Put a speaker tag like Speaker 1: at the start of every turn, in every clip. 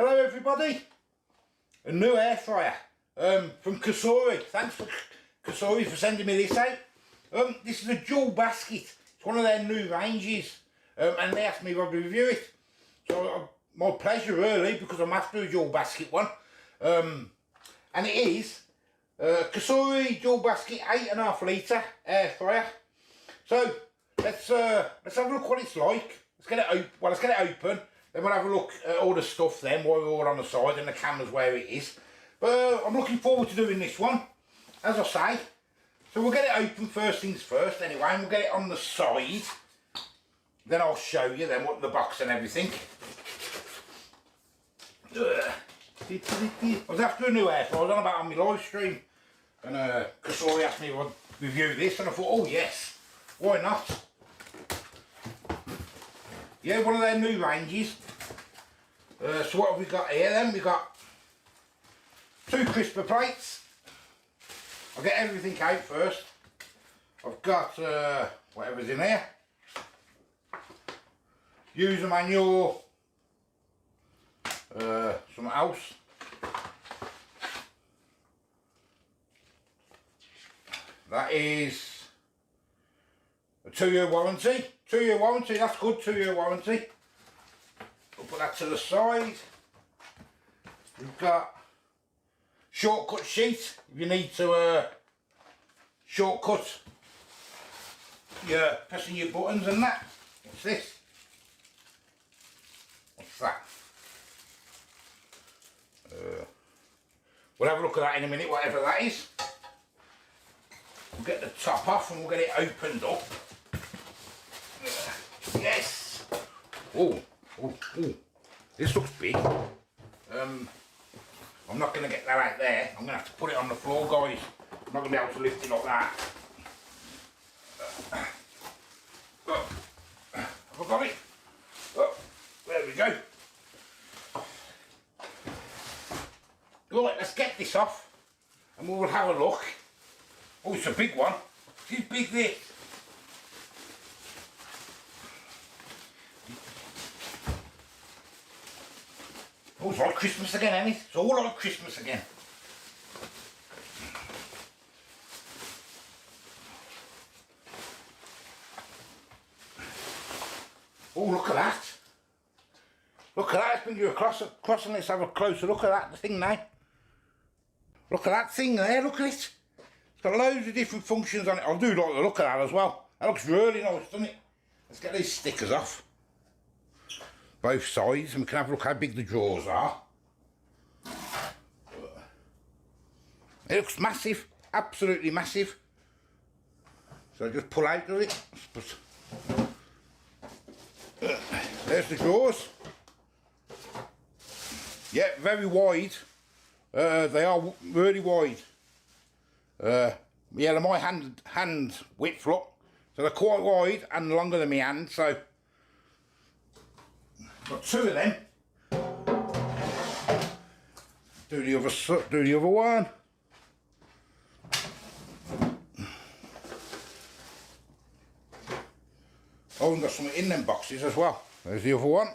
Speaker 1: Hello everybody, a new air fryer from Cosori. Thanks for Cosori for sending me this out. This is a dual basket. It's one of their new ranges, and they asked me if I'd review it. So my pleasure really, because I'm after a dual basket one. And it is Cosori dual basket 8.5 litre air fryer. So let's have a look what it's like. Let's get it open. Then we'll have a look at all the stuff then while we're all on the side and the camera's where it is. But I'm looking forward to doing this one, as I say. So we'll get it open first things first anyway, and we'll get it on the side. Then I'll show you then what the box and everything. I was after a new air fryer. I was on about on my live stream, and Cosori asked me if I'd review this, and I thought, oh yes, why not? Yeah, one of their new ranges. So what have we got here then? We've got 2 crisper plates. I'll get everything out first. I've got whatever's in here. User manual. Something else. That is a 2-year warranty. 2-year warranty, that's good, 2-year warranty. We'll put that to the side. We've got shortcut sheet, if you need to shortcut your pressing your buttons and that. What's this? What's that? We'll have a look at that in a minute, whatever that is. We'll get the top off and we'll get it opened up. Yes! Oh, this looks big. I'm not going to get that out there. I'm going to have to put it on the floor, guys. I'm not going to be able to lift it like that. Have I got it? Oh, there we go. Right, let's get this off and we will have a look. Oh, it's a big one. It's big, this. Oh, it's like Christmas again, ain't it? It's all like Christmas again. Oh, look at that. Look at that, it's been you across and let's have a closer look at that thing now. Look at that thing there, look at it. It's got loads of different functions on it. I do like the look of that as well. That looks really nice, doesn't it? Let's get these stickers off. Both sides, and we can have a look how big the drawers are. It looks massive, absolutely massive. So just pull out of it. There's the drawers. Yeah, very wide. They are really wide. Yeah, they're my hand width, look. So they're quite wide and longer than my hand, so got 2 of them. Do the other one. Oh, we've got something in them boxes as well. There's the other one.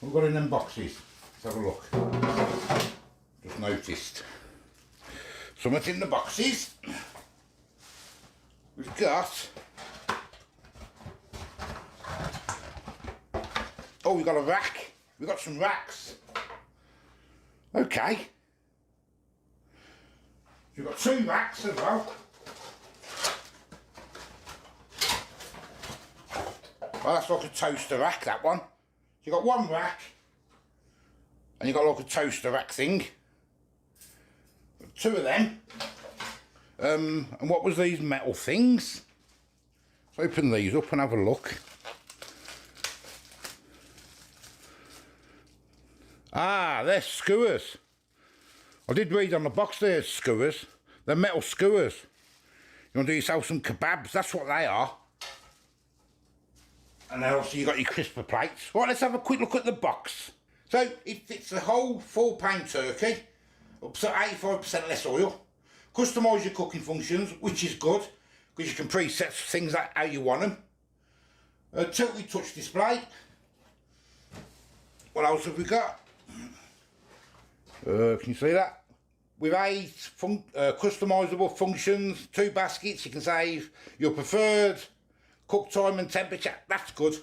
Speaker 1: We've got in them boxes. Let's have a look. Just noticed. Something in the boxes. We've got. Oh, we've got a rack. We've got some racks. Okay. We've got 2 racks as well. Well, that's like a toaster rack, that one. So you've got 1 rack. And you've got like a toaster rack thing. 2 of them. And what was these metal things? Let's open these up and have a look. Ah, they're skewers. I did read on the box there's skewers. They're metal skewers. You want to do yourself some kebabs, that's what they are. And then also you got your crisper plates. Right, let's have a quick look at the box. So it fits the whole 4-pound turkey, up to 85% less oil. Customise your cooking functions, which is good, because you can preset things how you want them. A tilted touch display. What else have we got? Can you see that? With 8 customisable functions, 2 baskets, you can save your preferred cook time and temperature. That's good.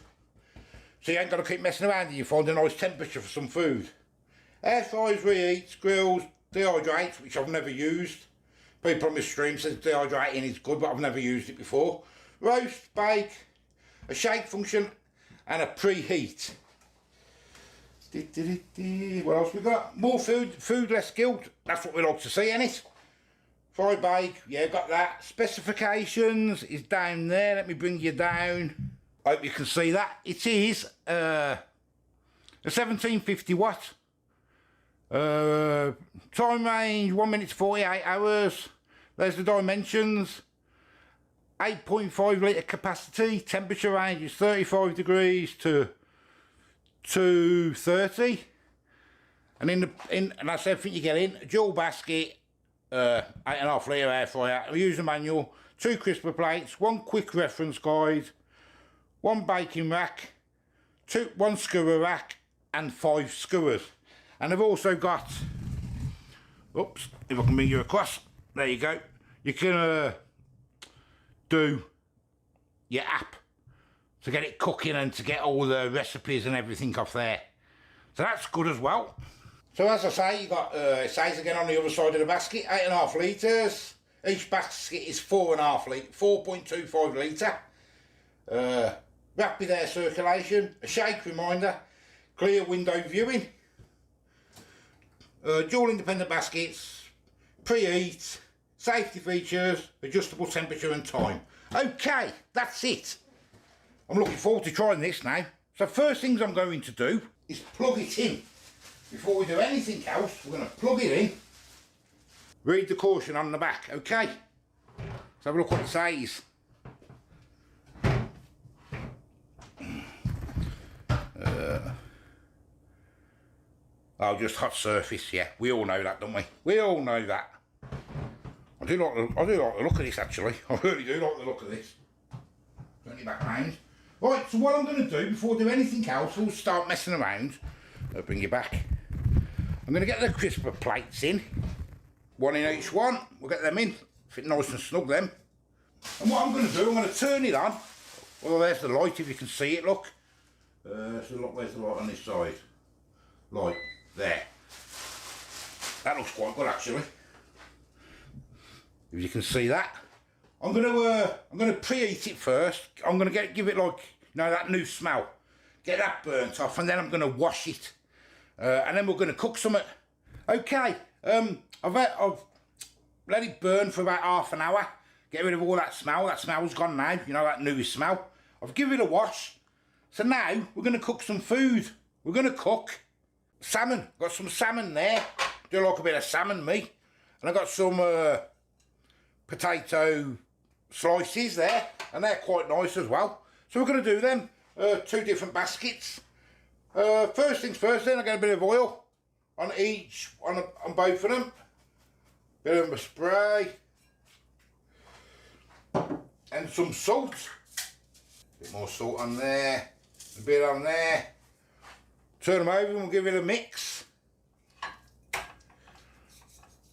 Speaker 1: So you ain't got to keep messing around and you find a nice temperature for some food. Air fries, reheats, grills, dehydrates, which I've never used. People on my stream says dehydrating is good, but I've never used it before. Roast, bake, a shake function, and a preheat. What else we got? More food, less guilt. That's what we like to see, ain't it? Fry, bake, yeah, got that. Specifications is down there. Let me bring you down. I hope you can see that. It is a 1750 watt. Time range 1 minute to 48 hours. There's the dimensions. 8.5 litre capacity. Temperature range is 35 degrees to 30. And and that's everything you get in. A dual basket, 8.5 litre air fryer, a user manual, 2 crisper plates, 1 quick reference guide, 1 baking rack, 1 skewer rack, and 5 skewers. And I've also got, oops, if I can bring you across, there you go. You can do your app to get it cooking and to get all the recipes and everything off there. So that's good as well. So as I say, you got, it says again on the other side of the basket, 8.5 litres. Each basket is 4.5 litre, 4.25 litre. Rapid air circulation, a shake reminder, clear window viewing. Dual independent baskets, preheat, safety features, adjustable temperature and time. Okay, that's it. I'm looking forward to trying this now. So first things I'm going to do is plug it in. Before we do anything else, we're going to plug it in. Read the caution on the back, okay? Let's have a look what it says. Oh, just hot surface, yeah. We all know that, don't we? We all know that. I do like the look of this, actually. I really do like the look of this. Turn it back round. Right, so what I'm going to do, before I do anything else, we'll start messing around. I'll bring you back. I'm going to get the crisper plates in. 1 in each one. We'll get them in. Fit nice and snug, them. And what I'm going to do, I'm going to turn it on. Well, there's the light, if you can see it, look. So look, where's the light on this side? Light. There. That looks quite good, actually. If you can see that. I'm gonna preheat it first. I'm gonna give it, like, you know, that new smell. Get that burnt off, and then I'm gonna wash it. And then we're gonna cook some. Okay. I've let it burn for about half an hour. Get rid of all that smell. That smell's gone now. You know, that new smell. I've given it a wash. So now we're gonna cook some food. We're gonna cook salmon. Got some salmon there. Do like a bit of salmon meat. And I've got some potato slices there. And they're quite nice as well. So we're going to do them. 2 different baskets. First things first then, I get a bit of oil on on both of them. Bit of a spray. And some salt. A bit more salt on there. A bit on there. Turn them over and we'll give it a mix.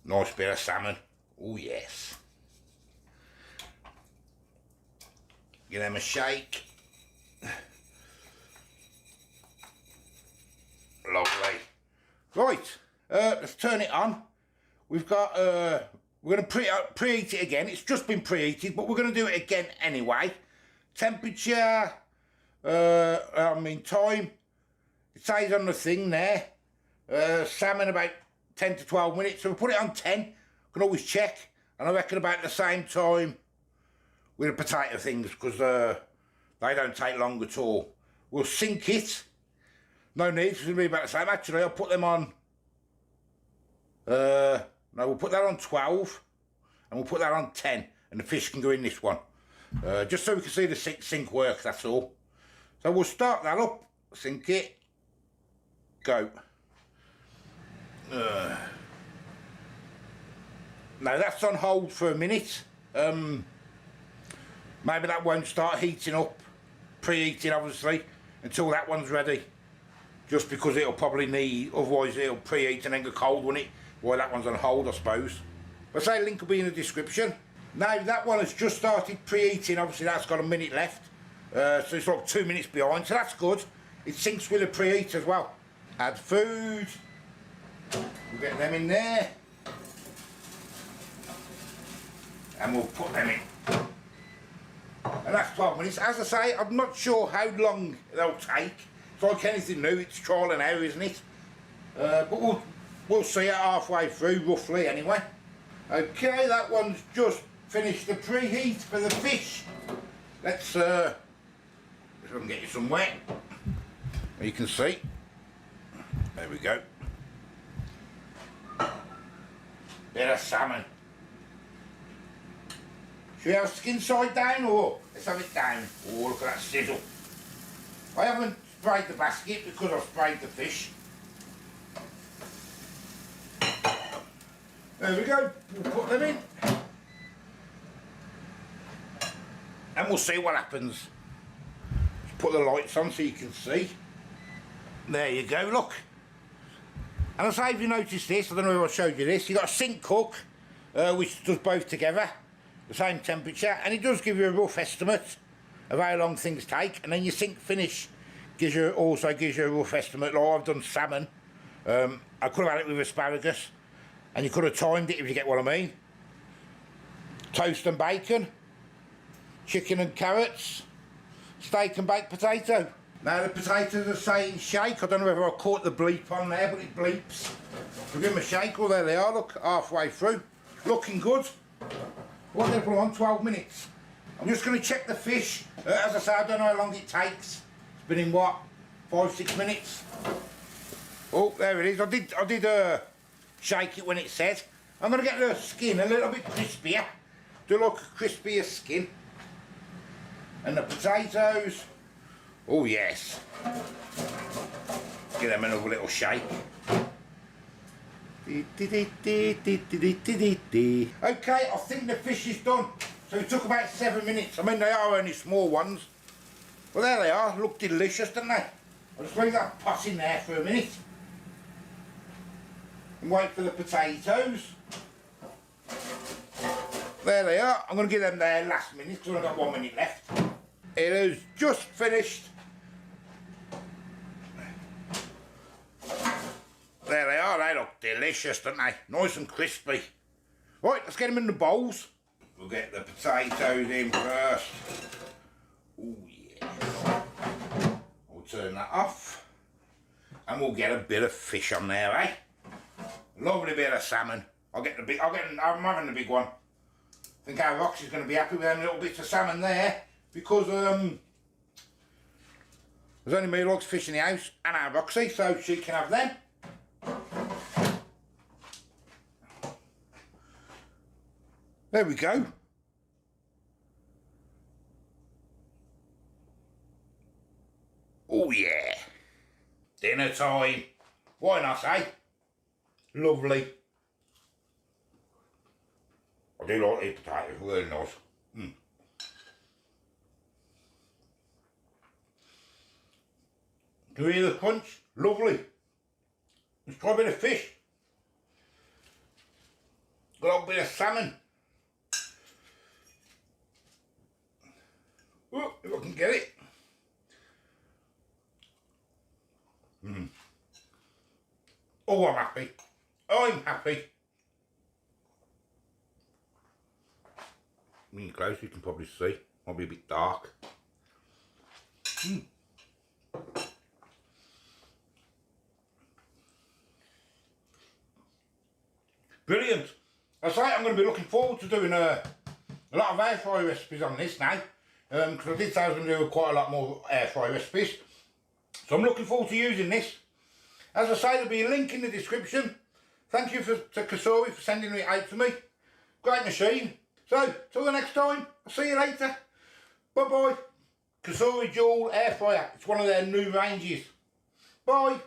Speaker 1: Nice bit of salmon. Oh yes. Give them a shake. Lovely. Right, let's turn it on. We've got, we're going to preheat it again. It's just been preheated, but we're going to do it again anyway. Temperature, time. It says on the thing there, salmon about 10 to 12 minutes. So we'll put it on 10. Can always check. And I reckon about the same time with the potato things, because they don't take long at all. We'll sink it. No need, it's going to be about the same. Actually, I'll put them on, no, we'll put that on 12. And we'll put that on 10. And the fish can go in this one. Just so we can see the sink work, that's all. So we'll start that up, sink it. Go. Now that's on hold for a minute. Maybe that won't start heating up, preheating obviously, until that one's ready. Do just because it'll probably need, otherwise it'll preheat and then go cold, won't it? While that one's on hold, I suppose. But say link will be in the description. Now that one has just started preheating, obviously that's got a minute left. So it's like 2 minutes behind, so that's good. It syncs with the preheat as well. Add food. We'll get them in there. And we'll put them in. And that's 12 minutes. As I say, I'm not sure how long they'll take. It's like anything new, it's trial and error, isn't it? But we'll see it halfway through, roughly anyway. Okay, that one's just finished the preheat for the fish. Let's see if I can get you some wet. You can see. There we go. Bit of salmon. Should we have skin side down, or let's have it down? Oh, look at that sizzle. I haven't sprayed the basket because I've sprayed the fish. There we go. We'll put them in. And we'll see what happens. Just put the lights on so you can see. There you go, look. And I say, if you noticed this, I don't know if I showed you this, you've got a sink cook, which does both together, the same temperature, and it does give you a rough estimate of how long things take, and then your sink finish also gives you a rough estimate. Like I've done salmon, I could have had it with asparagus, and you could have timed it, if you get what I mean. Toast and bacon, chicken and carrots, steak and baked potato. Now the potatoes are saying shake. I don't know whether I caught the bleep on there, but it bleeps. We'll give them a shake. Oh, there they are, look, halfway through. Looking good. What did I put on? 12 minutes. I'm just going to check the fish. As I say, I don't know how long it takes. It's been in what, 5-6 minutes? Oh, there it is. I did shake it when it said. I'm going to get the skin a little bit crispier. Do look crispier skin. And the potatoes. Oh yes. Give them another little shake. Okay, I think the fish is done. So it took about 7 minutes. I mean, they are only small ones. Well, there they are. Look delicious, don't they? I'll just leave that pot in there for a minute. And wait for the potatoes. There they are. I'm going to give them there last minute because I've got 1 minute left. It is just finished. There they are, they look delicious, don't they? Nice and crispy. Right, let's get them in the bowls. We'll get the potatoes in first. Oh yeah. We'll turn that off. And we'll get a bit of fish on there, eh? Lovely bit of salmon. I'm having the big one. I think our Roxy's going to be happy with them little bits of salmon there. Because there's only me who likes fish in the house, and our Roxy, so she can have them. There we go. Oh yeah. Dinner time. Why not, eh? Lovely. I do like these potatoes, really nice. Do you hear the crunch? Lovely. Let's try a bit of fish. Got a little bit of salmon. Oh, if I can get it. Oh, I'm happy. I'm happy. When you're close, you can probably see. Might be a bit dark. Brilliant. I say I'm going to be looking forward to doing a lot of air fry recipes on this now. Because I did say I was going to do quite a lot more air fry recipes. So I'm looking forward to using this. As I say, there'll be a link in the description. Thank you to Cosori for sending it out to me. Great machine. So, till the next time, I'll see you later. Bye bye. Cosori Dual Air Fryer. It's one of their new ranges. Bye.